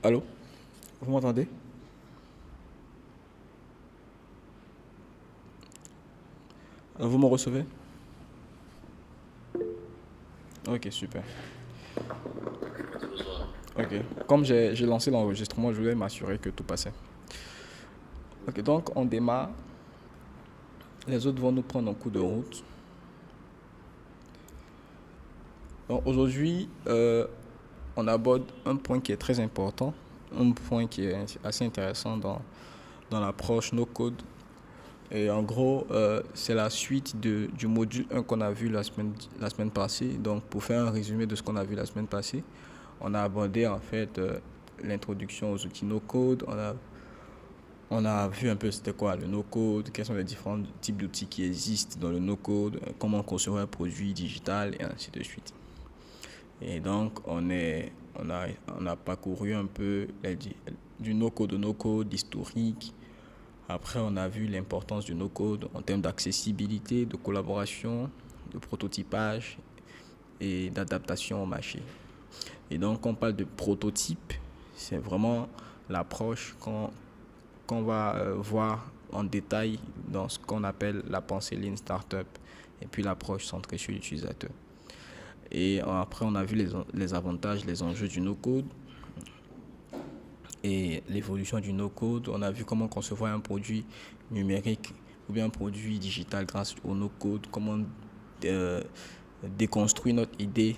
Allô? Vous m'entendez? Vous me recevez? Ok, super. Ok. Comme j'ai lancé l'enregistrement, je voulais m'assurer que tout passait. Ok, donc on démarre. Les autres vont nous prendre en cours de route. Donc aujourd'hui, on aborde un point qui est très important, un point qui est assez intéressant dans l'approche no-code. Et en gros, c'est la suite du module 1 qu'on a vu la semaine passée. Donc pour faire un résumé de ce qu'on a vu la semaine passée, on a abordé en fait l'introduction aux outils no-code. On a vu un peu c'était quoi le no-code, quels sont les différents types d'outils qui existent dans le no-code, comment concevoir un produit digital et ainsi de suite. Et donc on a parcouru un peu du no-code au no-code, historique. Après, on a vu l'importance du no-code en termes d'accessibilité, de collaboration, de prototypage et d'adaptation au marché. Et donc, quand on parle de prototype, c'est vraiment l'approche qu'on va voir en détail dans ce qu'on appelle la pensée Lean Startup et puis l'approche centrée sur l'utilisateur. Et après, on a vu les avantages, les enjeux du no-code et l'évolution du no-code. On a vu comment concevoir un produit numérique ou bien un produit digital grâce au no-code, comment déconstruire notre idée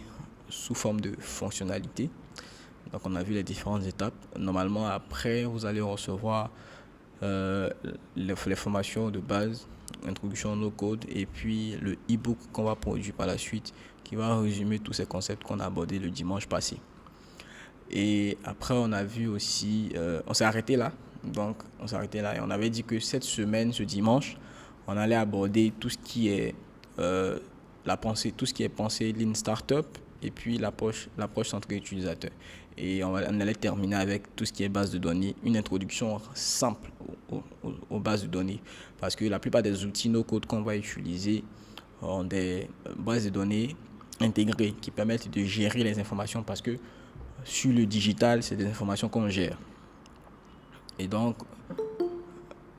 sous forme de fonctionnalité. Donc on a vu les différentes étapes. Normalement, après, vous allez recevoir les formations de base, introduction au no-code, et puis le e-book qu'on va produire par la suite, qui va résumer tous ces concepts qu'on a abordés le dimanche passé. Et après, on a vu aussi, on s'est arrêté là. Donc, on s'est arrêté là et on avait dit que cette semaine, ce dimanche, on allait aborder tout ce qui est la pensée, tout ce qui est pensée Lean Startup et puis l'approche centrée utilisateur. Et on allait terminer avec tout ce qui est base de données, une introduction simple aux bases de données. Parce que la plupart des outils no-code qu'on va utiliser ont des bases de données intégrées qui permettent de gérer les informations parce que sur le digital, c'est des informations qu'on gère. Et donc,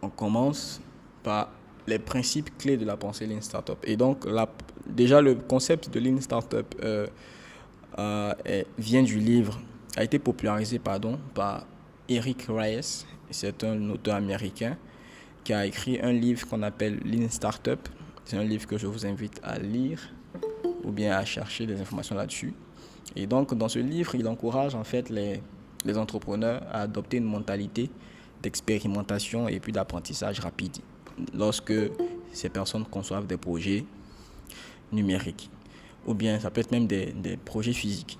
on commence par les principes clés de la pensée Lean Startup. Et donc, déjà, le concept de Lean Startup vient du livre, a été popularisé par Eric Ries. C'est un auteur américain qui a écrit un livre qu'on appelle Lean Startup. C'est un livre que je vous invite à lire ou bien à chercher des informations là-dessus. Et donc, dans ce livre, il encourage en fait les entrepreneurs à adopter une mentalité d'expérimentation et puis d'apprentissage rapide lorsque ces personnes conçoivent des projets numériques. Ou bien ça peut être même des projets physiques.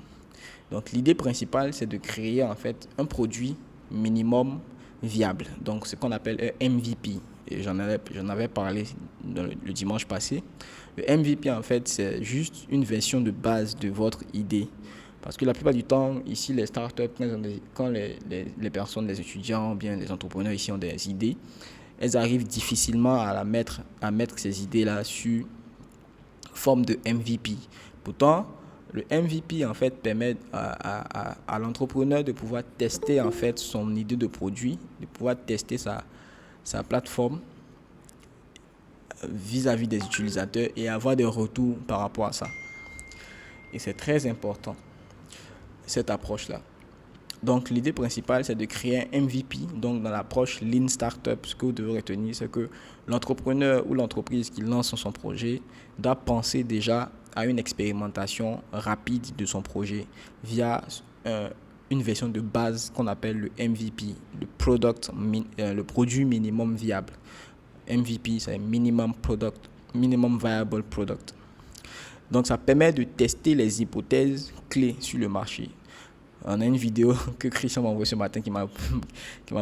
Donc, l'idée principale, c'est de créer en fait un produit minimum viable. Donc, ce qu'on appelle un MVP. Et j'en avais parlé le dimanche passé. Le MVP, en fait, c'est juste une version de base de votre idée. Parce que la plupart du temps, ici, les startups, quand les personnes, les étudiants, bien les entrepreneurs ici ont des idées, elles arrivent difficilement à mettre ces idées-là sur forme de MVP. Pourtant, le MVP en fait permet à l'entrepreneur de pouvoir tester en fait son idée de produit, de pouvoir tester sa plateforme vis-à-vis des utilisateurs et avoir des retours par rapport à ça. Et c'est très important, cette approche-là. Donc l'idée principale, c'est de créer un MVP. Donc dans l'approche Lean Startup, ce que vous devez retenir, c'est que l'entrepreneur ou l'entreprise qui lance son projet doit penser déjà à une expérimentation rapide de son projet via une version de base qu'on appelle le MVP, le produit minimum viable. MVP, c'est Minimum Viable Product. Donc ça permet de tester les hypothèses clés sur le marché. On a une vidéo que Christian m'a envoyée ce matin qui m'a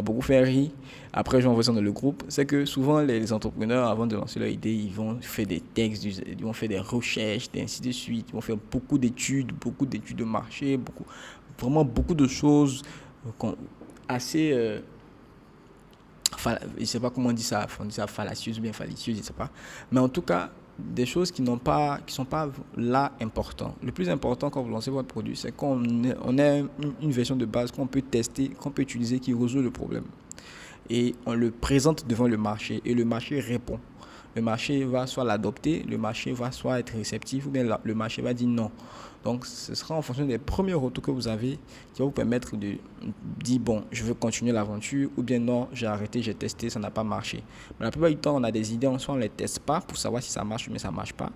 beaucoup fait rire. Après, je vais envoyer ça dans le groupe. C'est que souvent, les entrepreneurs, avant de lancer leur idée, ils vont faire des textes, ils vont faire des recherches, et ainsi de suite. Ils vont faire beaucoup d'études de marché, vraiment beaucoup de choses assez... je ne sais pas comment on dit ça fallacieuses ou bien fallicieuses, je ne sais pas. Mais en tout cas, des choses qui sont pas là importantes. Le plus important quand vous lancez votre produit, c'est on a une version de base qu'on peut tester, qu'on peut utiliser, qui résout le problème. Et on le présente devant le marché et le marché répond. Le marché va soit l'adopter, le marché va soit être réceptif ou bien le marché va dire non. Donc ce sera en fonction des premiers retours que vous avez qui va vous permettre de dire bon, je veux continuer l'aventure ou bien non, j'ai arrêté, j'ai testé, ça n'a pas marché. Mais la plupart du temps, on a des idées, soit on ne les teste pas pour savoir si ça marche ou bien ça ne marche pas.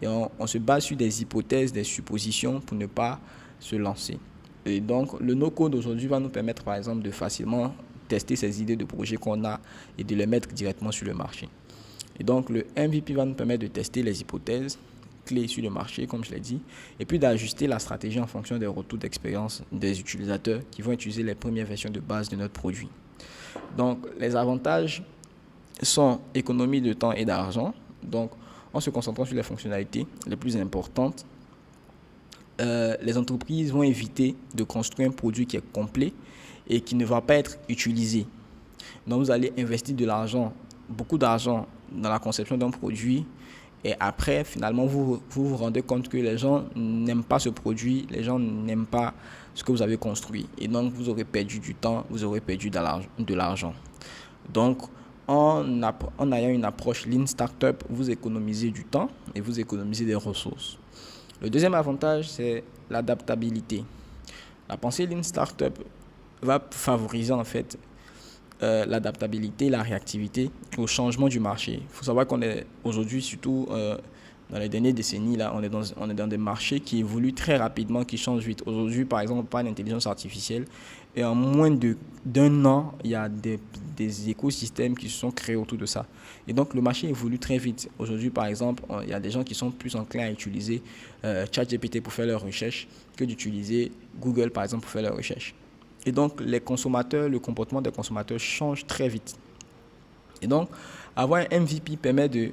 Et on se base sur des hypothèses, des suppositions pour ne pas se lancer. Et donc le no-code aujourd'hui va nous permettre par exemple de facilement tester ces idées de projet qu'on a et de les mettre directement sur le marché. Et donc, le MVP va nous permettre de tester les hypothèses clés sur le marché, comme je l'ai dit, et puis d'ajuster la stratégie en fonction des retours d'expérience des utilisateurs qui vont utiliser les premières versions de base de notre produit. Donc, les avantages sont économie de temps et d'argent. Donc, en se concentrant sur les fonctionnalités les plus importantes, les entreprises vont éviter de construire un produit qui est complet et qui ne va pas être utilisé. Donc, vous allez investir de l'argent, beaucoup d'argent dans la conception d'un produit et après, finalement, vous rendez compte que les gens n'aiment pas ce produit, les gens n'aiment pas ce que vous avez construit. Et donc, vous aurez perdu du temps, vous aurez perdu de l'argent. Donc, en ayant une approche Lean Startup, vous économisez du temps et vous économisez des ressources. Le deuxième avantage, c'est l'adaptabilité. La pensée Lean Startup va favoriser en fait l'adaptabilité, la réactivité au changement du marché. Il faut savoir qu'on est aujourd'hui, surtout dans les dernières décennies, là, on est dans des marchés qui évoluent très rapidement, qui changent vite. Aujourd'hui, par exemple, on parle d'intelligence artificielle et en moins d'un an, il y a des écosystèmes qui se sont créés autour de ça. Et donc, le marché évolue très vite. Aujourd'hui, par exemple, il y a des gens qui sont plus enclins à utiliser ChatGPT pour faire leurs recherches que d'utiliser Google, par exemple, pour faire leurs recherches. Et donc, le comportement des consommateurs change très vite. Et donc, avoir un MVP permet de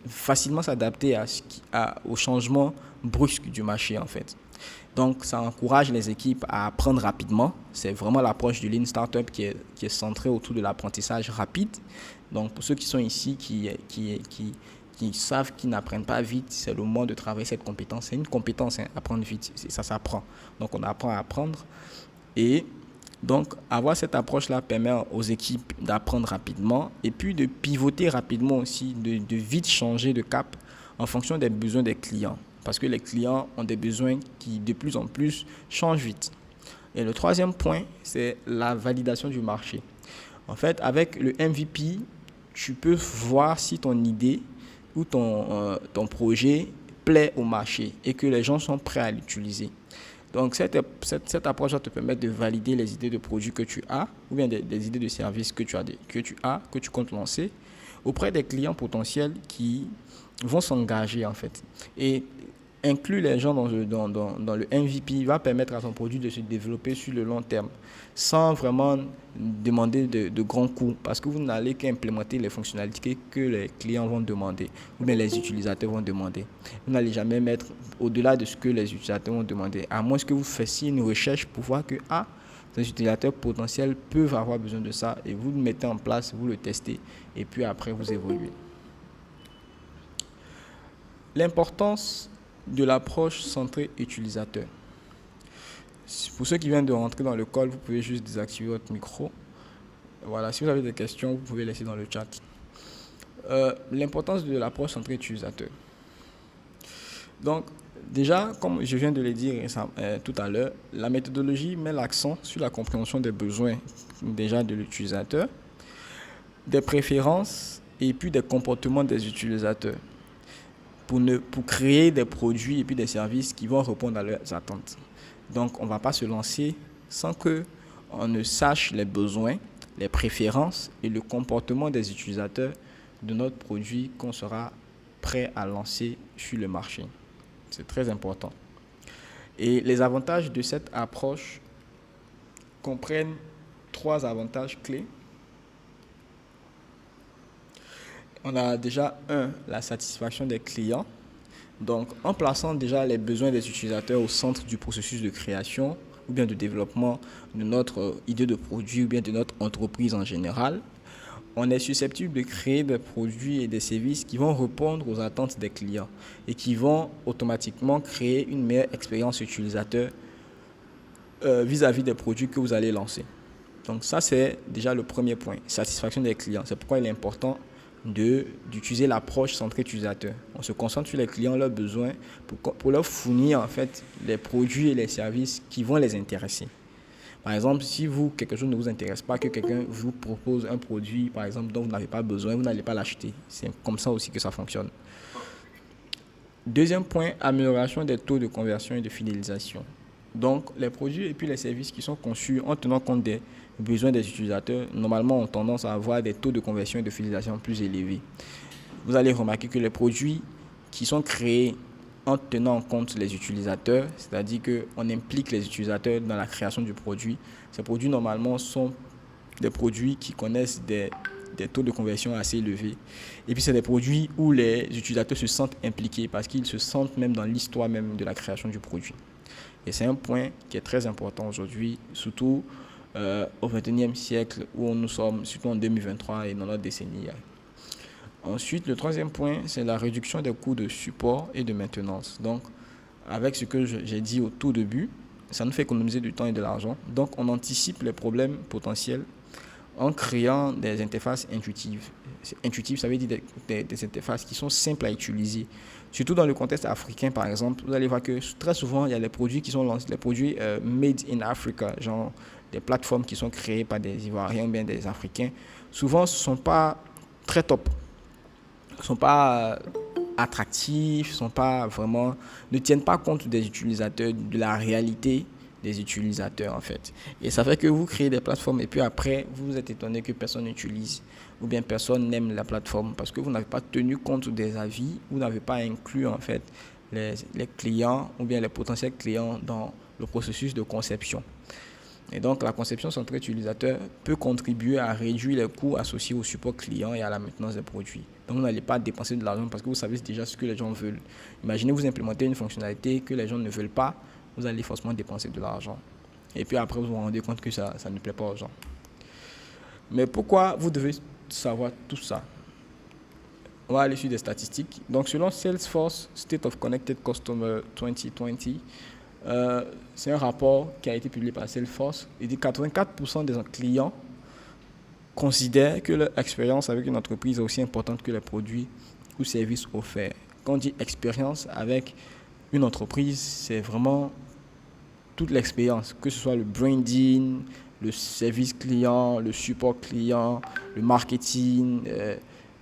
facilement s'adapter au changement brusque du marché, en fait. Donc, ça encourage les équipes à apprendre rapidement. C'est vraiment l'approche du Lean Startup qui est centrée autour de l'apprentissage rapide. Donc, pour ceux qui sont ici, qui savent qu'ils n'apprennent pas vite, c'est le moment de travailler cette compétence. C'est une compétence, apprendre vite, ça s'apprend. Donc, on apprend à apprendre. Et donc, avoir cette approche-là permet aux équipes d'apprendre rapidement et puis de pivoter rapidement aussi, de vite changer de cap en fonction des besoins des clients. Parce que les clients ont des besoins qui, de plus en plus, changent vite. Et le troisième point, c'est la validation du marché. En fait, avec le MVP, tu peux voir si ton idée ou ton projet plaît au marché et que les gens sont prêts à l'utiliser. Donc, cette approche va te permettre de valider les idées de produits que tu as ou bien des idées de services que tu comptes lancer auprès des clients potentiels qui vont s'engager en fait. Et inclure les gens dans le MVP va permettre à ton produit de se développer sur le long terme sans vraiment demander de grands coûts parce que vous n'allez qu'implémenter les fonctionnalités que les clients vont demander ou bien les utilisateurs vont demander. Vous n'allez jamais mettre au-delà de ce que les utilisateurs vont demander, à moins que vous fassiez une recherche pour voir que les utilisateurs potentiels peuvent avoir besoin de ça et vous le mettez en place, vous le testez et puis après vous évoluez. L'importance de l'approche centrée utilisateur. Pour ceux qui viennent de rentrer dans le call, vous pouvez juste désactiver votre micro. Voilà, si vous avez des questions, vous pouvez laisser dans le chat. L'importance de l'approche centrée utilisateur. Donc, déjà, comme je viens de le dire tout à l'heure, la méthodologie met l'accent sur la compréhension des besoins déjà de l'utilisateur, des préférences et puis des comportements des utilisateurs pour créer des produits et puis des services qui vont répondre à leurs attentes. Donc, on ne va pas se lancer sans qu'on ne sache les besoins, les préférences et le comportement des utilisateurs de notre produit qu'on sera prêt à lancer sur le marché. C'est très important. Et les avantages de cette approche comprennent 3 avantages clés. On a déjà la satisfaction des clients. Donc, en plaçant déjà les besoins des utilisateurs au centre du processus de création ou bien de développement de notre idée de produit ou bien de notre entreprise en général, on est susceptible de créer des produits et des services qui vont répondre aux attentes des clients et qui vont automatiquement créer une meilleure expérience utilisateur vis-à-vis des produits que vous allez lancer. Donc ça, c'est déjà le premier point, satisfaction des clients. C'est pourquoi il est important d'utiliser l'approche centrée utilisateur. On se concentre sur les clients, leurs besoins, pour leur fournir en fait les produits et les services qui vont les intéresser. Par exemple, si quelque chose ne vous intéresse pas, que quelqu'un vous propose un produit, par exemple, dont vous n'avez pas besoin, vous n'allez pas l'acheter. C'est comme ça aussi que ça fonctionne. Deuxième point, amélioration des taux de conversion et de fidélisation. Donc, les produits et puis les services qui sont conçus en tenant compte des besoins des utilisateurs, normalement, ont tendance à avoir des taux de conversion et de fidélisation plus élevés. Vous allez remarquer que les produits qui sont créés en tenant en compte les utilisateurs, c'est-à-dire qu'on implique les utilisateurs dans la création du produit, ces produits, normalement, sont des produits qui connaissent des taux de conversion assez élevés. Et puis, c'est des produits où les utilisateurs se sentent impliqués parce qu'ils se sentent même dans l'histoire même de la création du produit. Et c'est un point qui est très important aujourd'hui, surtout au XXIe siècle où nous sommes, surtout en 2023 et dans notre décennie. Ensuite, le troisième point, c'est la réduction des coûts de support et de maintenance. Donc, avec ce que j'ai dit au tout début, ça nous fait économiser du temps et de l'argent. Donc, on anticipe les problèmes potentiels en créant des interfaces intuitives. Intuitives, ça veut dire des interfaces qui sont simples à utiliser. Surtout dans le contexte africain, par exemple, vous allez voir que très souvent, il y a les produits qui sont lancés, les produits made in Africa, genre des plateformes qui sont créées par des Ivoiriens ou bien des Africains. Souvent, ce ne sont pas très top. Ne sont pas attractifs, ne tiennent pas compte des utilisateurs, de la réalité des utilisateurs en fait. Et ça fait que vous créez des plateformes et puis après, vous êtes étonné que personne n'utilise ou bien personne n'aime la plateforme parce que vous n'avez pas tenu compte des avis, vous n'avez pas inclus en fait les clients ou bien les potentiels clients dans le processus de conception. Et donc, la conception centrée utilisateur peut contribuer à réduire les coûts associés au support client et à la maintenance des produits. Donc, vous n'allez pas dépenser de l'argent parce que vous savez déjà ce que les gens veulent. Imaginez vous implémentez une fonctionnalité que les gens ne veulent pas, vous allez forcément dépenser de l'argent. Et puis après, vous vous rendez compte que ça ne plaît pas aux gens. Mais pourquoi vous devez savoir tout ça? On va aller sur des statistiques. Donc, selon Salesforce State of Connected Customer 2020, c'est un rapport qui a été publié par Salesforce. Il dit que 84% des clients considèrent que leur expérience avec une entreprise est aussi importante que les produits ou services offerts. Quand on dit expérience avec une entreprise, c'est vraiment toute l'expérience, que ce soit le branding, le service client, le support client, le marketing,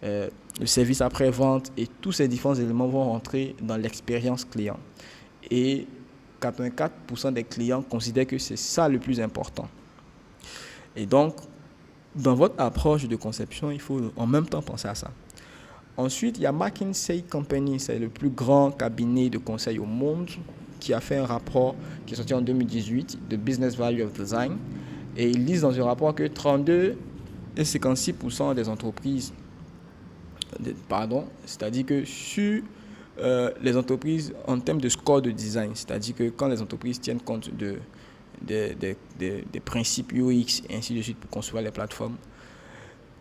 le service après-vente, et tous ces différents éléments vont rentrer dans l'expérience client. Et 84% des clients considèrent que c'est ça le plus important. Et donc, dans votre approche de conception, il faut en même temps penser à ça. Ensuite, il y a McKinsey Company, c'est le plus grand cabinet de conseil au monde, qui a fait un rapport qui est sorti en 2018, de Business Value of Design. Et ils disent dans ce rapport que 32 et 56% des entreprises, c'est-à-dire que sur les entreprises en termes de score de design, c'est-à-dire que quand les entreprises tiennent compte des principes UX et ainsi de suite pour construire les plateformes,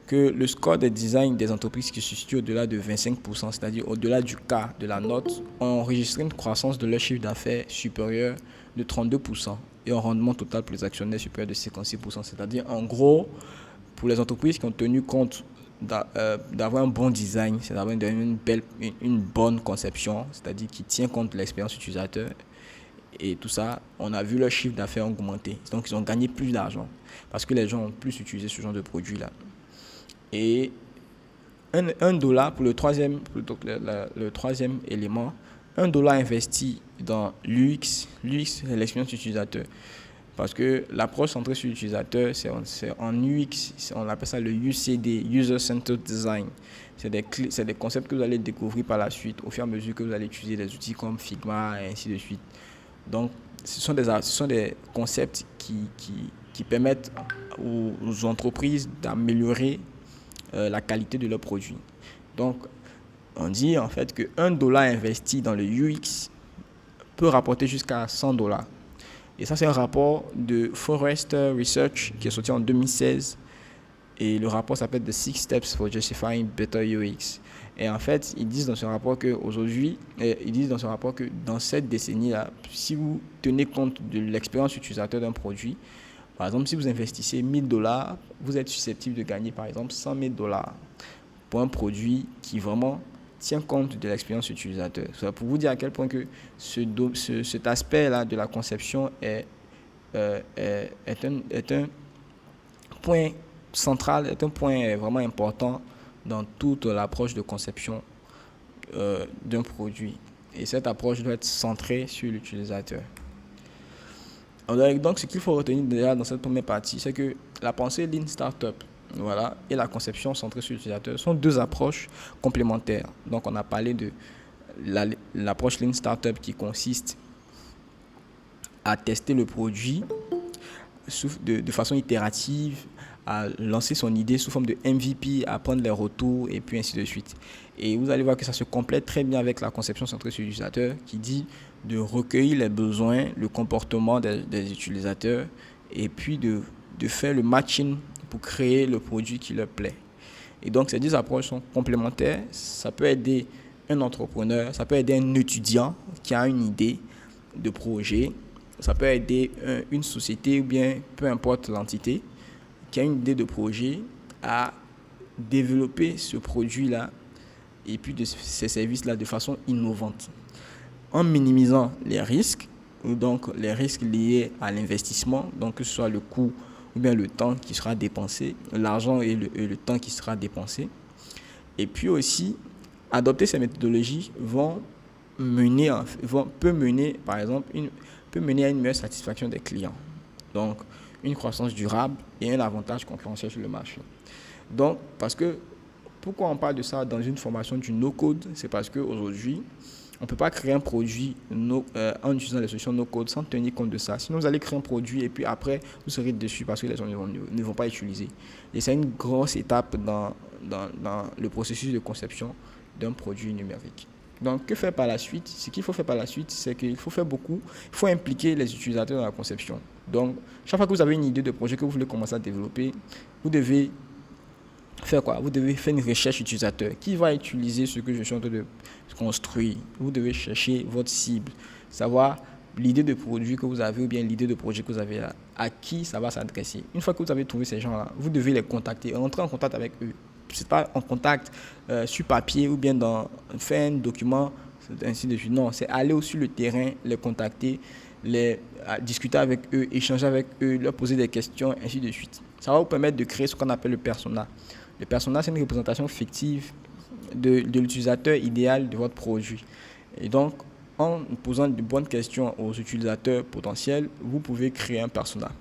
que le score de design des entreprises qui se situent au-delà de 25%, c'est-à-dire au-delà du cas de la note, ont enregistré une croissance de leur chiffre d'affaires supérieure de 32% et un rendement total pour les actionnaires supérieur de 56%. C'est-à-dire, en gros, pour les entreprises qui ont tenu compte d'avoir un bon design, c'est d'avoir une bonne conception, c'est-à-dire qui tient compte de l'expérience utilisateur et tout ça, on a vu leur chiffre d'affaires augmenter. Donc, ils ont gagné plus d'argent parce que les gens ont plus utilisé ce genre de produit-là. Et $1 pour le troisième élément, $1 investi dans l'UX, c'est l'expérience utilisateur. Parce que l'approche centrée sur l'utilisateur, c'est en UX, on appelle ça le UCD, User Centered Design. C'est des concepts que vous allez découvrir par la suite, au fur et à mesure que vous allez utiliser des outils comme Figma et ainsi de suite. Donc, ce sont des concepts qui permettent aux entreprises d'améliorer la qualité de leurs produits. Donc, on dit en fait que $1 investi dans le UX peut rapporter jusqu'à $100. Et ça, c'est un rapport de Forrester Research qui est sorti en 2016. Et le rapport s'appelle The Six Steps for Justifying Better UX. Et en fait, ils disent dans ce rapport que dans cette décennie-là, si vous tenez compte de l'expérience utilisateur d'un produit, par exemple, si vous investissez $1000, vous êtes susceptible de gagner par exemple $100,000 pour un produit qui vraiment tient compte de l'expérience utilisateur. C'est pour vous dire à quel point que cet aspect-là de la conception est un point central, est un point vraiment important dans toute l'approche de conception d'un produit. Et cette approche doit être centrée sur l'utilisateur. Donc, ce qu'il faut retenir déjà dans cette première partie, c'est que la pensée Lean Startup, voilà, et la conception centrée sur l'utilisateur sont deux approches complémentaires. Donc, on a parlé de l'approche Lean Startup qui consiste à tester le produit de façon itérative, à lancer son idée sous forme de MVP, à prendre les retours et puis ainsi de suite. Et vous allez voir que ça se complète très bien avec la conception centrée sur l'utilisateur qui dit de recueillir les besoins, le comportement des utilisateurs et puis de faire le matching pour créer le produit qui leur plaît. Et donc ces deux approches sont complémentaires. Ça peut aider un entrepreneur, ça peut aider un étudiant qui a une idée de projet, ça peut aider une société ou bien peu importe l'entité qui a une idée de projet à développer ce produit-là et puis ces services-là de façon innovante en minimisant les risques, donc les risques liés à l'investissement, donc que ce soit le coût ou bien le temps qui sera dépensé, l'argent et le temps qui sera dépensé. Et puis aussi, adopter ces méthodologies peut mener à une meilleure satisfaction des clients. Donc, une croissance durable et un avantage concurrentiel sur le marché. Donc, pourquoi on parle de ça dans une formation du no-code? C'est parce qu'aujourd'hui, on ne peut pas créer un produit en utilisant les solutions no-code sans tenir compte de ça. Sinon, vous allez créer un produit et puis après, vous serez déçus parce que les gens ne vont pas l'utiliser. Et c'est une grosse étape dans le processus de conception d'un produit numérique. Donc, que faire par la suite? Ce qu'il faut faire par la suite, c'est qu'il faut impliquer les utilisateurs dans la conception. Donc, chaque fois que vous avez une idée de projet que vous voulez commencer à développer, vous devez faire quoi? Vous devez faire une recherche utilisateur. Qui va utiliser ce que je suis en train de construire? Vous devez chercher votre cible, savoir l'idée de produit que vous avez ou bien l'idée de projet que vous avez là, à qui ça va s'adresser. Une fois que vous avez trouvé ces gens-là, vous devez les contacter, entrer en contact avec eux. C'est pas en contact sur papier ou bien faire un document, ainsi de suite. Non, c'est aller sur le terrain, les contacter, discuter avec eux, échanger avec eux, leur poser des questions, ainsi de suite. Ça va vous permettre de créer ce qu'on appelle le persona. Le persona, c'est une représentation fictive de l'utilisateur idéal de votre produit. Et donc, en posant de bonnes questions aux utilisateurs potentiels, vous pouvez créer un persona.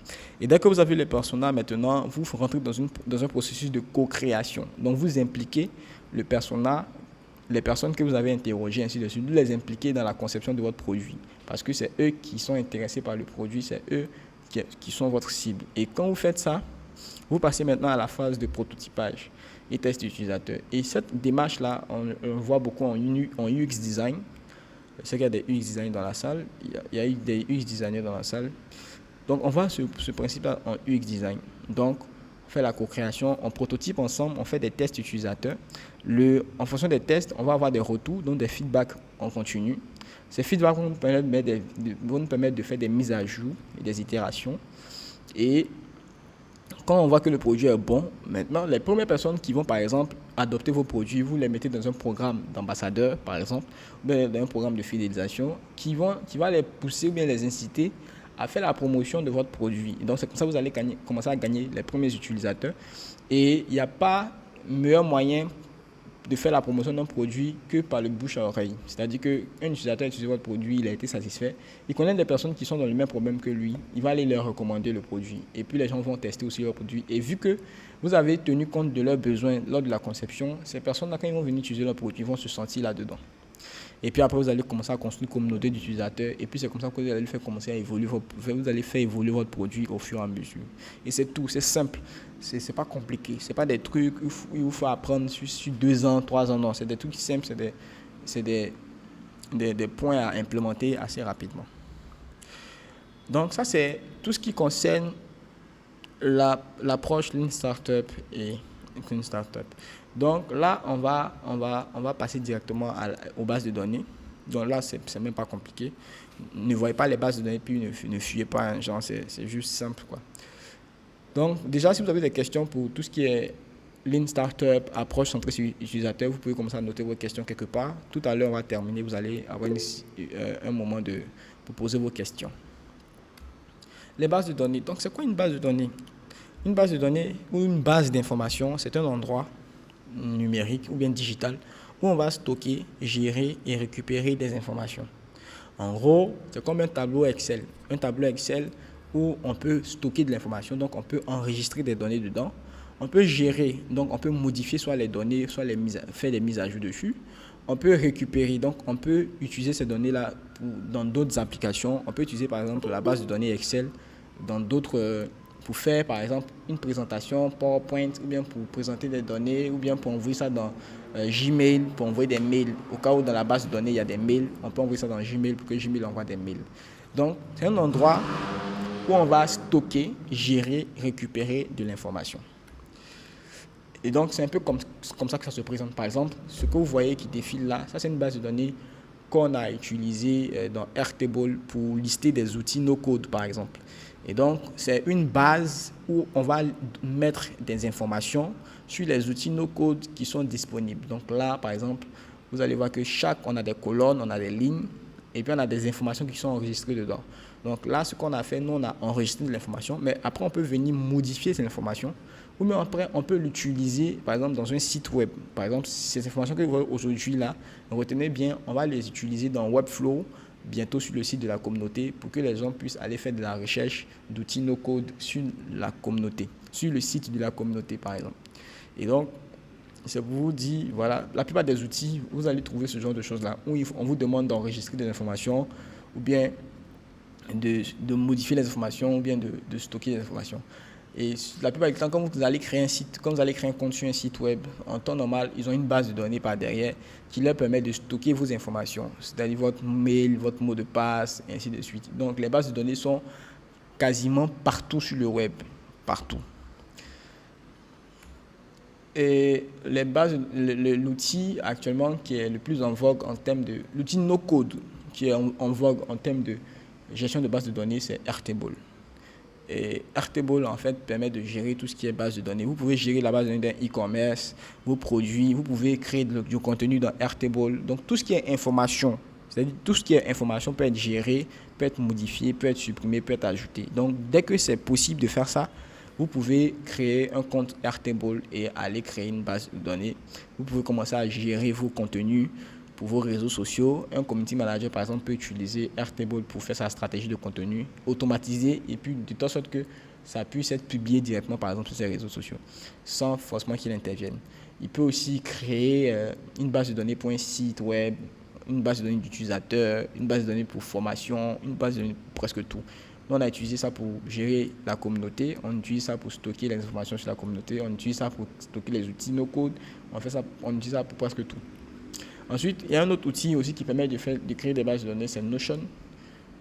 Et dès que vous avez le persona, maintenant, vous rentrez dans un processus de co-création. Donc, vous impliquez le persona, les personnes que vous avez interrogées, ainsi de suite, vous les impliquez dans la conception de votre produit. Parce que c'est eux qui sont intéressés par le produit, c'est eux qui sont votre cible. Et quand vous faites ça, vous passez maintenant à la phase de prototypage et test utilisateur. Et cette démarche-là, on voit beaucoup en UX design. Je sais qu'il y a des UX designers dans la salle. Il y a eu des UX designers dans la salle. Donc, on voit ce principe-là en UX design. Donc, on fait la co-création, on prototype ensemble, on fait des tests utilisateurs. En fonction des tests, on va avoir des retours, donc des feedbacks en continu. Ces feedbacks vont nous permettre de faire des mises à jour et des itérations. Et quand on voit que le produit est bon, maintenant, les premières personnes qui vont, par exemple, adopter vos produits, vous les mettez dans un programme d'ambassadeurs, par exemple, ou bien dans un programme de fidélisation, qui va les pousser ou bien les inciter à faire la promotion de votre produit. Et donc, c'est comme ça que vous allez commencer à gagner les premiers utilisateurs. Et il n'y a pas meilleur moyen de faire la promotion d'un produit que par le bouche à oreille. C'est-à-dire qu'un utilisateur a utilisé votre produit, il a été satisfait. Il connaît des personnes qui sont dans le même problème que lui. Il va aller leur recommander le produit. Et puis les gens vont tester aussi leur produit. Et vu que vous avez tenu compte de leurs besoins lors de la conception, ces personnes-là, quand ils vont venir utiliser leur produit, vont se sentir là-dedans. Et puis après, vous allez commencer à construire une communauté d'utilisateurs. Et puis c'est comme ça que vous allez faire commencer à évoluer vous allez faire évoluer votre produit au fur et à mesure. Et c'est tout, c'est simple. C'est pas compliqué. C'est pas des trucs où il vous faut apprendre sur 2 ans, 3 ans. Non, c'est des trucs simples. C'est des points à implémenter assez rapidement. Donc ça, c'est tout ce qui concerne l'approche Lean Startup et Clean Startup. Donc là, on va passer directement aux bases de données. Donc là, c'est même pas compliqué. Ne voyez pas les bases de données, puis ne fuyez pas, hein, genre c'est juste simple, quoi. Donc déjà, si vous avez des questions pour tout ce qui est Lean Startup, approche centrée sur l'utilisateur, vous pouvez commencer à noter vos questions quelque part. Tout à l'heure, on va terminer, vous allez avoir un moment pour poser vos questions. Les bases de données. Donc, c'est quoi une base de données? Une base de données ou une base d'information, c'est un endroit numérique ou bien digital où on va stocker, gérer et récupérer des informations. En gros, c'est comme un tableau Excel. Un tableau Excel où on peut stocker de l'information, donc on peut enregistrer des données dedans. On peut gérer, donc on peut modifier soit les données, soit faire des mises à jour dessus. On peut récupérer, donc on peut utiliser ces données-là dans d'autres applications. On peut utiliser par exemple la base de données Excel dans d'autres, pour faire par exemple une présentation PowerPoint, ou bien pour présenter des données, ou bien pour envoyer ça dans Gmail, pour envoyer des mails. Au cas où dans la base de données il y a des mails, on peut envoyer ça dans Gmail pour que Gmail envoie des mails. Donc c'est un endroit où on va stocker, gérer, récupérer de l'information. Et donc, c'est un peu comme ça que ça se présente. Par exemple, ce que vous voyez qui défile là, ça c'est une base de données qu'on a utilisée dans Airtable pour lister des outils no-code, par exemple. Et donc, c'est une base où on va mettre des informations sur les outils no-code qui sont disponibles. Donc là, par exemple, vous allez voir que on a des colonnes, on a des lignes, et puis on a des informations qui sont enregistrées dedans. Donc là, ce qu'on a fait, nous, on a enregistré de l'information, mais après, on peut venir modifier cette information, ou même après, on peut l'utiliser, par exemple, dans un site web. Par exemple, ces informations que vous voyez aujourd'hui là, retenez bien, on va les utiliser dans Webflow, bientôt sur le site de la communauté, pour que les gens puissent aller faire de la recherche d'outils no-code sur la communauté, sur le site de la communauté, par exemple. Et donc, c'est pour vous dire, voilà, la plupart des outils, vous allez trouver ce genre de choses-là, où on vous demande d'enregistrer des informations, ou bien de modifier les informations, ou bien de stocker les informations. Et la plupart du temps, quand vous allez créer un site, quand vous allez créer un compte sur un site web, en temps normal, ils ont une base de données par derrière qui leur permet de stocker vos informations, c'est-à-dire votre mail, votre mot de passe, et ainsi de suite. Donc, les bases de données sont quasiment partout sur le web, partout. Et l'outil actuellement qui est le plus en vogue en termes de... L'outil no-code qui est en vogue en termes de gestion de base de données, c'est Airtable. Et Airtable, en fait, permet de gérer tout ce qui est base de données. Vous pouvez gérer la base de données d'un e-commerce, vos produits, vous pouvez créer du contenu dans Airtable. Donc, tout ce qui est information, c'est-à-dire tout ce qui est information peut être géré, peut être modifié, peut être supprimé, peut être ajouté. Donc, dès que c'est possible de faire ça, vous pouvez créer un compte Airtable et aller créer une base de données. Vous pouvez commencer à gérer vos contenus pour vos réseaux sociaux. Un community manager, par exemple, peut utiliser Airtable pour faire sa stratégie de contenu automatisée et puis de telle sorte que ça puisse être publié directement, par exemple, sur ses réseaux sociaux, sans forcément qu'il intervienne. Il peut aussi créer une base de données pour un site web, une base de données d'utilisateurs, une base de données pour formation, une base de données pour presque tout. Nous, on a utilisé ça pour gérer la communauté, on utilise ça pour stocker les informations sur la communauté, on utilise ça pour stocker les outils no-code, on utilise ça pour presque tout. Ensuite, il y a un autre outil aussi qui permet de créer des bases de données, c'est Notion.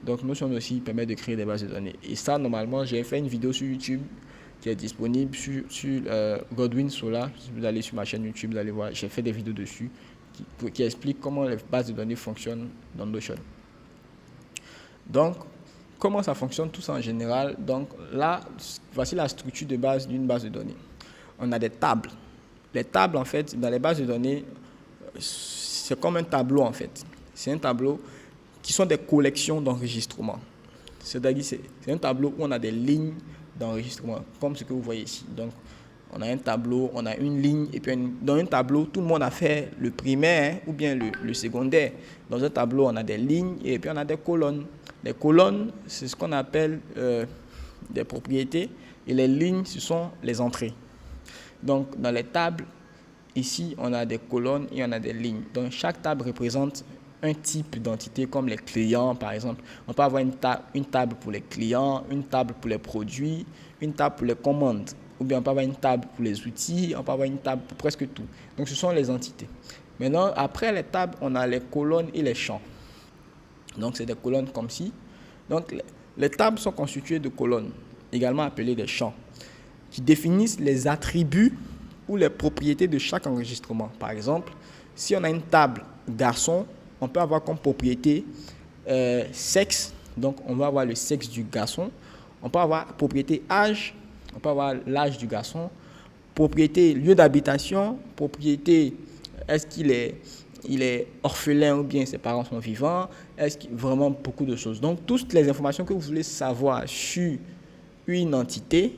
Donc Notion aussi permet de créer des bases de données. Et ça, normalement, j'ai fait une vidéo sur YouTube qui est disponible sur Godwin Solar. Si vous allez sur ma chaîne YouTube, vous allez voir, j'ai fait des vidéos dessus qui expliquent comment les bases de données fonctionnent dans Notion. Donc, comment ça fonctionne tout ça en général? Donc là, voici la structure de base d'une base de données. On a des tables. Les tables, en fait, dans les bases de données, c'est comme un tableau, en fait. C'est un tableau qui sont des collections d'enregistrements. C'est-à-dire, c'est un tableau où on a des lignes d'enregistrement, comme ce que vous voyez ici. Donc, on a un tableau, on a une ligne, et puis dans un tableau, tout le monde a fait le primaire ou bien le secondaire. Dans un tableau, on a des lignes et puis on a des colonnes. Les colonnes, c'est ce qu'on appelle des propriétés, et les lignes, ce sont les entrées. Donc, dans les tables, ici, on a des colonnes et on a des lignes. Donc, chaque table représente un type d'entité comme les clients, par exemple. On peut avoir une table pour les clients, une table pour les produits, une table pour les commandes. Ou bien on peut avoir une table pour les outils, on peut avoir une table pour presque tout. Donc, ce sont les entités. Maintenant, après les tables, on a les colonnes et les champs. Donc, c'est des colonnes comme ci. Donc, les tables sont constituées de colonnes, également appelées des champs. qui définissent les attributs ou les propriétés de chaque enregistrement. Par exemple, si on a une table garçon, on peut avoir comme propriété sexe, donc on va avoir le sexe du garçon. On peut avoir propriété âge, on peut avoir l'âge du garçon, propriété lieu d'habitation, propriété est-ce qu'il est orphelin ou bien ses parents sont vivants, est-ce qu'il vraiment beaucoup de choses. Donc toutes les informations que vous voulez savoir sur une entité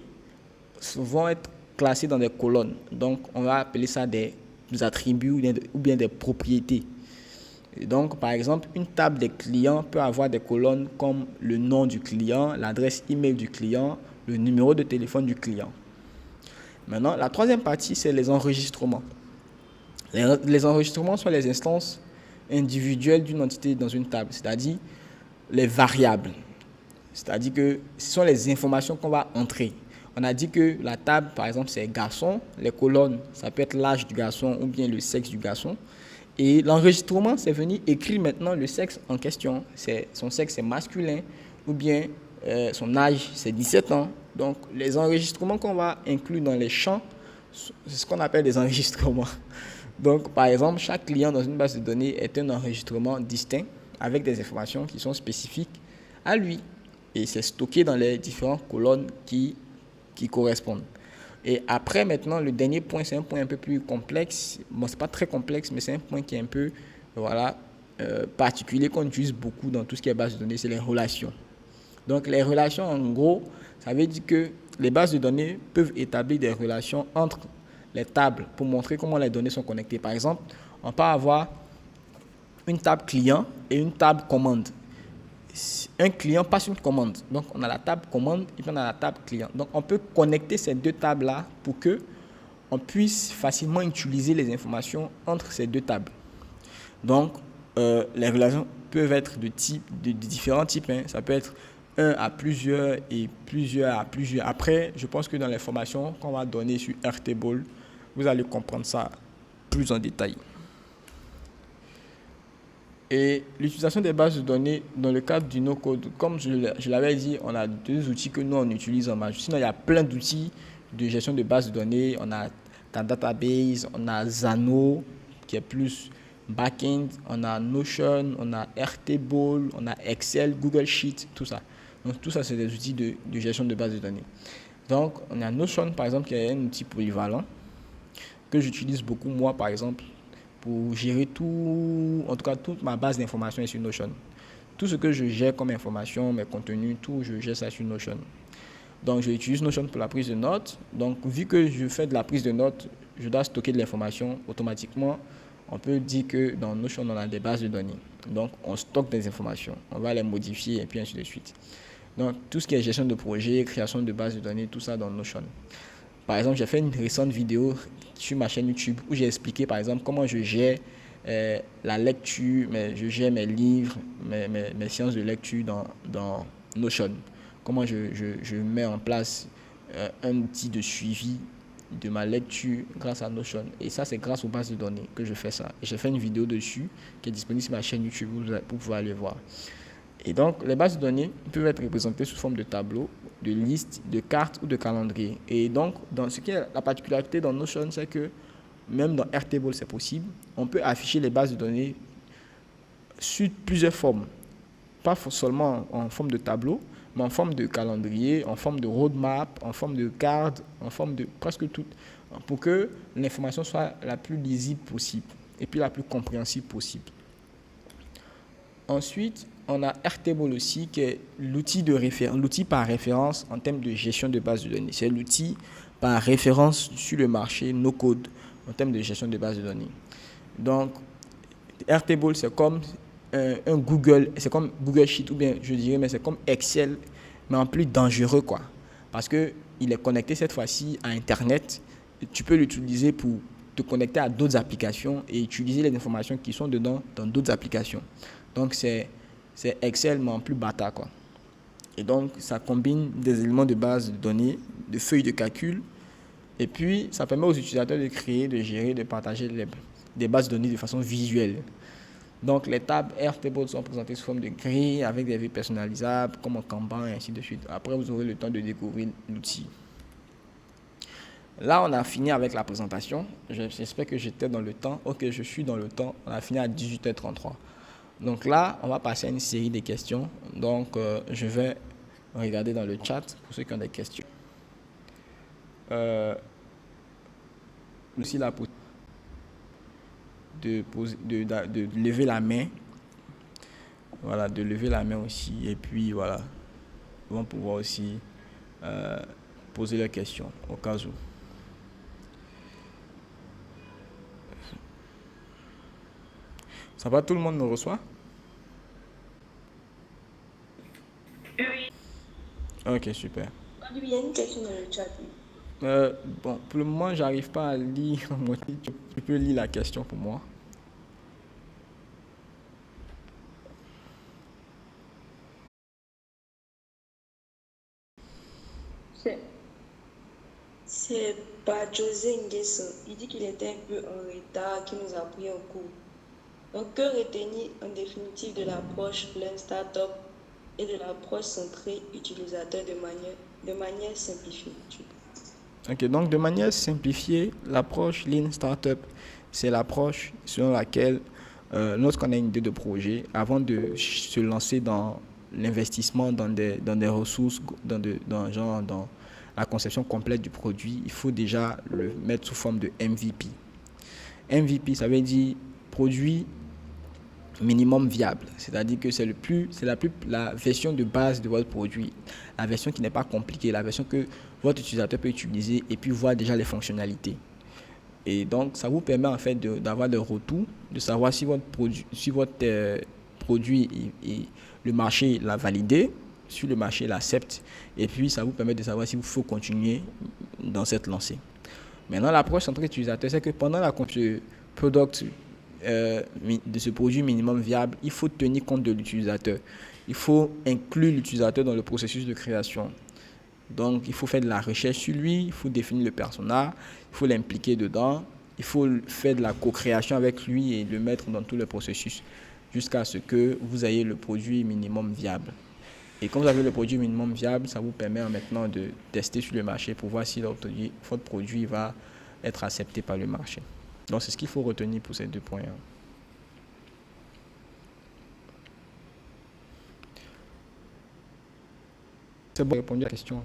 vont être classées dans des colonnes. Donc on va appeler ça des attributs ou bien des propriétés. Et donc, par exemple, une table des clients peut avoir des colonnes comme le nom du client, l'adresse email du client, le numéro de téléphone du client. Maintenant, la troisième partie, c'est les enregistrements. Les enregistrements sont les instances individuelles d'une entité dans une table, c'est-à-dire les variables. C'est-à-dire que ce sont les informations qu'on va entrer. On a dit que la table, par exemple, c'est garçon. Les colonnes, ça peut être l'âge du garçon ou bien le sexe du garçon. Et l'enregistrement, c'est venir écrire maintenant le sexe en question. Son sexe est masculin ou bien son âge, c'est 17 ans. Donc, les enregistrements qu'on va inclure dans les champs, c'est ce qu'on appelle des enregistrements. Donc, par exemple, chaque client dans une base de données est un enregistrement distinct avec des informations qui sont spécifiques à lui. Et c'est stocké dans les différentes colonnes qui correspondent. Et après, maintenant, le dernier point, c'est un point un peu plus complexe. Bon, c'est pas très complexe, mais c'est un point qui est un peu particulier, qu'on utilise beaucoup dans tout ce qui est base de données, c'est les relations. Donc, les relations, en gros, ça veut dire que les bases de données peuvent établir des relations entre les tables pour montrer comment les données sont connectées. Par exemple, on peut avoir une table client et une table commande. Un client passe une commande. Donc, on a la table commande et puis on a la table client. Donc, on peut connecter ces deux tables-là pour que on puisse facilement utiliser les informations entre ces deux tables. Donc, les relations peuvent être de différents types. Ça peut être un à plusieurs et plusieurs à plusieurs. Après, je pense que dans les formations qu'on va donner sur Airtable, vous allez comprendre ça plus en détail. Et l'utilisation des bases de données dans le cadre du no-code, comme je l'avais dit, on a deux outils que nous on utilise en majorité. Sinon, il y a plein d'outils de gestion de bases de données. On a ta database, on a Zano qui est plus back-end, on a Notion, on a Airtable, on a Excel, Google Sheet, tout ça. Donc tout ça, c'est des outils de gestion de bases de données. Donc on a Notion par exemple qui est un outil polyvalent que j'utilise beaucoup moi par exemple pour gérer tout, en tout cas toute ma base d'informations est sur Notion. Tout ce que je gère comme information, mes contenus, tout, je gère ça sur Notion. Donc j'utilise Notion pour la prise de notes. Donc vu que je fais de la prise de notes, je dois stocker de l'information automatiquement. On peut dire que dans Notion, on a des bases de données. Donc on stocke des informations, on va les modifier et puis ainsi de suite. Donc tout ce qui est gestion de projet, création de bases de données, tout ça dans Notion. Par exemple, j'ai fait une récente vidéo sur ma chaîne YouTube où j'ai expliqué par exemple comment je gère la lecture, je gère mes livres, mes séances de lecture dans Notion. Comment je mets en place un outil de suivi de ma lecture grâce à Notion. Et ça, c'est grâce aux bases de données que je fais ça. Et j'ai fait une vidéo dessus qui est disponible sur ma chaîne YouTube pour pouvoir aller voir. Et donc, les bases de données peuvent être représentées sous forme de tableaux, de listes, de cartes ou de calendriers. Et donc, dans ce qui est la particularité dans Notion, c'est que même dans Airtable, c'est possible. On peut afficher les bases de données sous plusieurs formes. Pas seulement en forme de tableau, mais en forme de calendrier, en forme de roadmap, en forme de carte, en forme de presque tout, pour que l'information soit la plus lisible possible et puis la plus compréhensible possible. Ensuite, on a Airtable aussi, qui est l'outil par référence en termes de gestion de base de données. C'est l'outil par référence sur le marché no-code en termes de gestion de base de données. Donc, Airtable, c'est comme un Google, c'est comme Google Sheet ou bien je dirais, mais c'est comme Excel, mais en plus dangereux quoi. Parce que il est connecté cette fois-ci à Internet. Tu peux l'utiliser pour te connecter à d'autres applications et utiliser les informations qui sont dedans dans d'autres applications. Donc c'est Excel mais en plus bâtard quoi. Et donc ça combine des éléments de base de données, de feuilles de calcul, et puis ça permet aux utilisateurs de créer, de gérer, de partager des bases de données de façon visuelle. Donc les tables Airtable sont présentées sous forme de grilles avec des vues personnalisables comme en Kanban et ainsi de suite. Après vous aurez le temps de découvrir l'outil. Là, on a fini avec la présentation. J'espère que j'étais dans le temps. Ok, je suis dans le temps. On a fini à 18h33. Donc là, on va passer à une série de questions. Donc, je vais regarder dans le chat pour ceux qui ont des questions. Aussi la possibilité de lever la main. Voilà, de lever la main aussi. Et puis, voilà, ils vont pouvoir aussi poser leurs questions au cas où. Ça va, tout le monde me reçoit? Oui. Ok, super. Il y a une question dans le chat. Bon, pour le moment, j'arrive pas à lire. Tu peux lire la question pour moi? C'est c'est pas José Nguesso. Il dit qu'il était un peu en retard, qu'il nous a pris un cours. Donc, que retenir en définitive de l'approche Learn Startup et de l'approche centrée utilisateur de manière simplifiée? Ok, donc de manière simplifiée, l'approche Lean Startup, c'est l'approche selon laquelle, lorsqu'on a une idée de projet, avant de se lancer dans l'investissement dans des ressources, dans la conception complète du produit, il faut déjà le mettre sous forme de MVP. MVP, ça veut dire produit minimum viable, c'est-à-dire que la version de base de votre produit, la version qui n'est pas compliquée, la version que votre utilisateur peut utiliser et puis voir déjà les fonctionnalités. Et donc, ça vous permet en fait d'avoir des retours, de savoir si votre produit le marché l'a validé, si le marché l'accepte, et puis ça vous permet de savoir s'il faut continuer dans cette lancée. Maintenant, l'approche centrée utilisateur, c'est que pendant la product de ce produit minimum viable, il faut tenir compte de l'utilisateur. Il faut inclure l'utilisateur dans le processus de création. Donc, il faut faire de la recherche sur lui, il faut définir le persona, il faut l'impliquer dedans, il faut faire de la co-création avec lui et le mettre dans tout le processus jusqu'à ce que vous ayez le produit minimum viable. Et quand vous avez le produit minimum viable, ça vous permet maintenant de tester sur le marché pour voir si votre produit va être accepté par le marché. Donc, c'est ce qu'il faut retenir pour ces deux points. C'est bon, répondu à la question.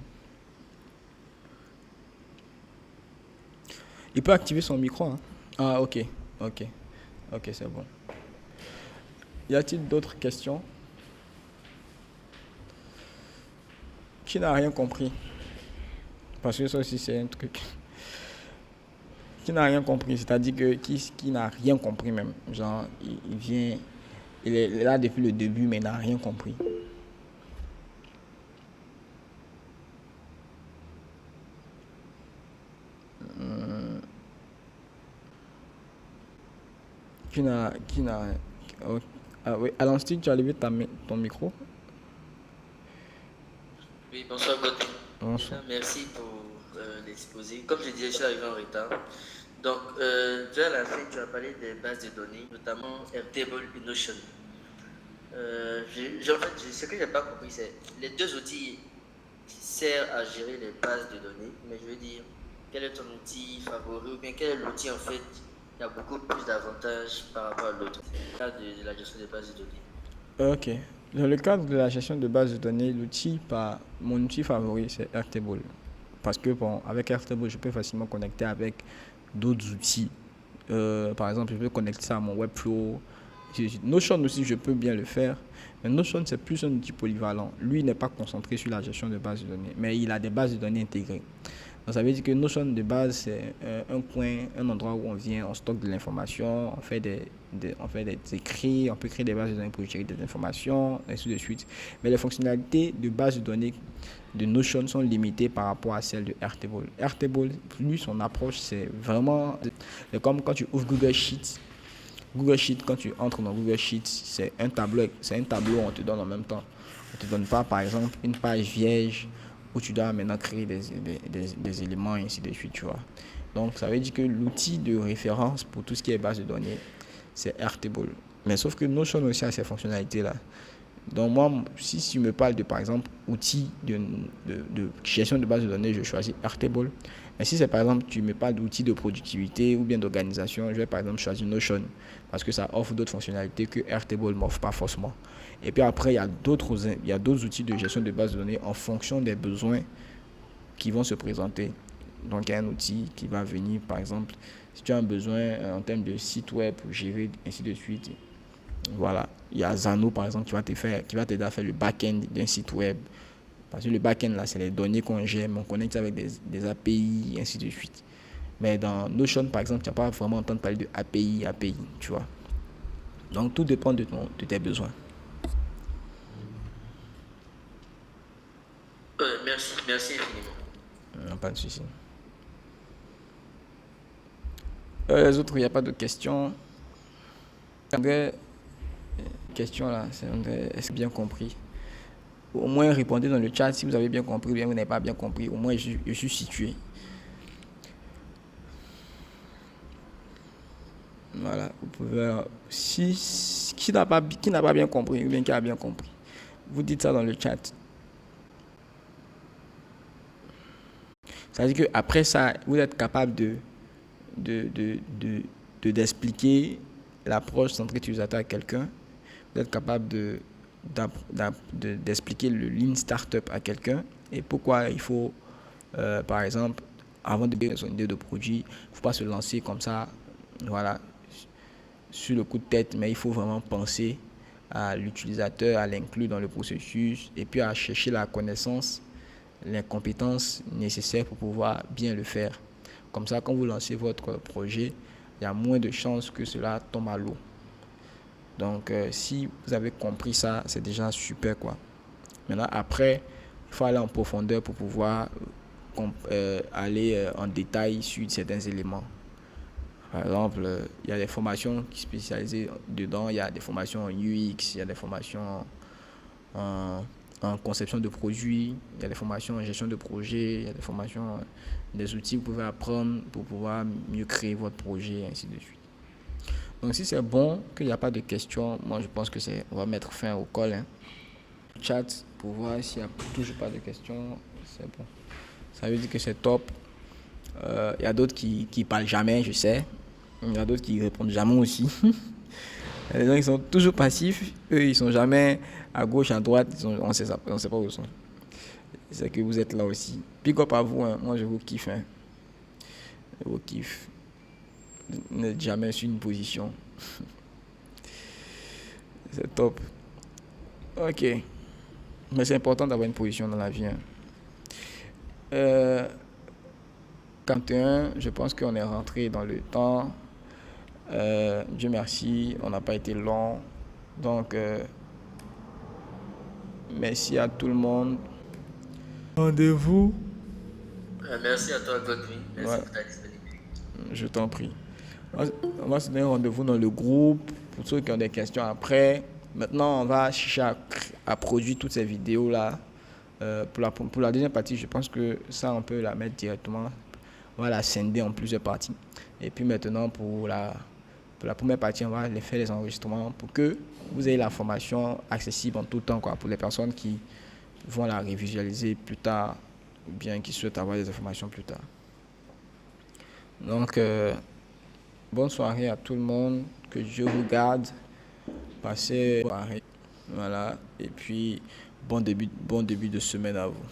Il peut activer son micro. Hein. Ah, ok, ok, ok, c'est bon. Y a-t-il d'autres questions? Qui n'a rien compris? Parce que ça aussi, c'est un truc. Qui n'a rien compris, c'est-à-dire que qui n'a rien compris même. Genre, il vient, il est là depuis le début, mais il n'a rien compris. Qui n'a. Oh, ah oui, Alan Stick, tu as levé ton micro? Oui, bonsoir Godwin. Bonsoir. Merci pour l'exposé. Comme je disais, je suis arrivé en retard. Donc, déjà à la fin, tu as parlé des bases de données, notamment Airtable et Notion. Ce que je n'ai pas compris, c'est les deux outils qui servent à gérer les bases de données. Mais je veux dire, quel est ton outil favori ou bien quel est l'outil en fait qui a beaucoup plus d'avantages par rapport à l'autre? C'est le cas de la gestion des bases de données. Ok. Dans le cadre de la gestion de base de données, mon outil favori, c'est Airtable. Parce que, bon, avec Airtable, je peux facilement connecter avec d'autres outils. Par exemple, je peux connecter ça à mon Webflow. Notion aussi, je peux bien le faire. Mais Notion, c'est plus un outil polyvalent. Lui, il n'est pas concentré sur la gestion de base de données, mais il a des bases de données intégrées. Donc, ça veut dire que Notion de base, c'est un coin, un endroit où on vient, on stocke de l'information, on fait des écrits, on peut créer des bases de données pour gérer des informations, et ainsi de suite. Mais les fonctionnalités de base de données de Notion sont limitées par rapport à celles de Airtable. Airtable, lui, son approche, c'est vraiment comme quand tu ouvres Google Sheets. Google Sheet, quand tu entres dans Google Sheets, c'est un tableau où on te donne en même temps. On ne te donne pas, par exemple, une page vierge où tu dois maintenant créer des éléments et ainsi de suite, tu vois. Donc, ça veut dire que l'outil de référence pour tout ce qui est base de données, c'est Airtable. Mais sauf que Notion aussi a ces fonctionnalités-là. Donc moi, si tu me parles de, par exemple, outils de gestion de base de données, je choisis Airtable. Mais si c'est, par exemple, tu me parles d'outils de productivité ou bien d'organisation, je vais, par exemple, choisir Notion parce que ça offre d'autres fonctionnalités que Airtable ne m'offre pas forcément. Et puis après, il y a d'autres outils de gestion de base de données en fonction des besoins qui vont se présenter. Donc, il y a un outil qui va venir, par exemple, si tu as un besoin en termes de site web pour gérer, ainsi de suite. Voilà. Il y a Zano, par exemple, qui va t'aider à faire le back-end d'un site web. Parce que le back-end, là, c'est les données qu'on gère, on connecte avec des API, ainsi de suite. Mais dans Notion, par exemple, tu n'as pas vraiment entendu parler de API, tu vois. Donc, tout dépend de tes besoins. Merci infiniment. Pas de souci. Les autres, il n'y a pas de questions. André, question là, c'est André, est-ce que bien compris? Au moins, répondez dans le chat si vous avez bien compris ou bien vous n'avez pas bien compris. Au moins, je suis situé. Voilà, vous pouvez. Qui n'a pas bien compris ou bien qui a bien compris, vous dites ça dans le chat. Ça veut dire qu'après ça, vous êtes capable d'expliquer l'approche centrée utilisateur à quelqu'un. Vous êtes capable d'expliquer le Lean Startup à quelqu'un et pourquoi il faut, par exemple, avant de donner son idée de produit, il ne faut pas se lancer comme ça, voilà, sur le coup de tête, mais il faut vraiment penser à l'utilisateur, à l'inclure dans le processus et puis à chercher la connaissance, les compétences nécessaires pour pouvoir bien le faire. Comme ça, quand vous lancez votre projet, il y a moins de chances que cela tombe à l'eau. Donc, si vous avez compris ça, c'est déjà super, quoi. Maintenant, après, il faut aller en profondeur pour pouvoir aller en détail sur certains éléments. Par exemple, il y a des formations qui sont spécialisées dedans. Il y a des formations en UX, il y a des formations en conception de produits, il y a des formations en gestion de projet, il y a des formations, des outils que vous pouvez apprendre pour pouvoir mieux créer votre projet, et ainsi de suite. Donc si c'est bon, qu'il n'y a pas de questions, moi je pense que on va mettre fin au call. Hein. Chat pour voir s'il n'y a toujours pas de questions, c'est bon. Ça veut dire que c'est top. Il y a d'autres qui parlent jamais, je sais. Il y a d'autres qui répondent jamais aussi. Les gens qui sont toujours passifs, eux ils sont jamais à gauche, à droite, on ne sait pas où ils sont. C'est que vous êtes là aussi. Big up à vous, hein. Moi je vous kiffe. Hein. Je vous kiffe. Vous n'êtes jamais sur une position. C'est top. Ok. Mais c'est important d'avoir une position dans la vie. Hein. 41, je pense qu'on est rentré dans le temps. Dieu merci, on n'a pas été long. Donc, merci à tout le monde. Rendez-vous. Merci à toi, Godwin. Merci pour ta disponibilité. Je t'en prie. On va se donner rendez-vous dans le groupe pour ceux qui ont des questions après. Maintenant, on va chercher à produire toutes ces vidéos-là. Pour la deuxième partie, je pense que ça, on peut la mettre directement. On va la scinder en plusieurs parties. Et puis maintenant, pour la première partie, on va faire les enregistrements pour que vous ayez la formation accessible en tout temps, quoi, pour les personnes qui vont la révisualiser plus tard ou bien qui souhaitent avoir des informations plus tard. Donc, bonne soirée à tout le monde, que Dieu vous garde, passez une soirée, voilà, et puis bon début de semaine à vous.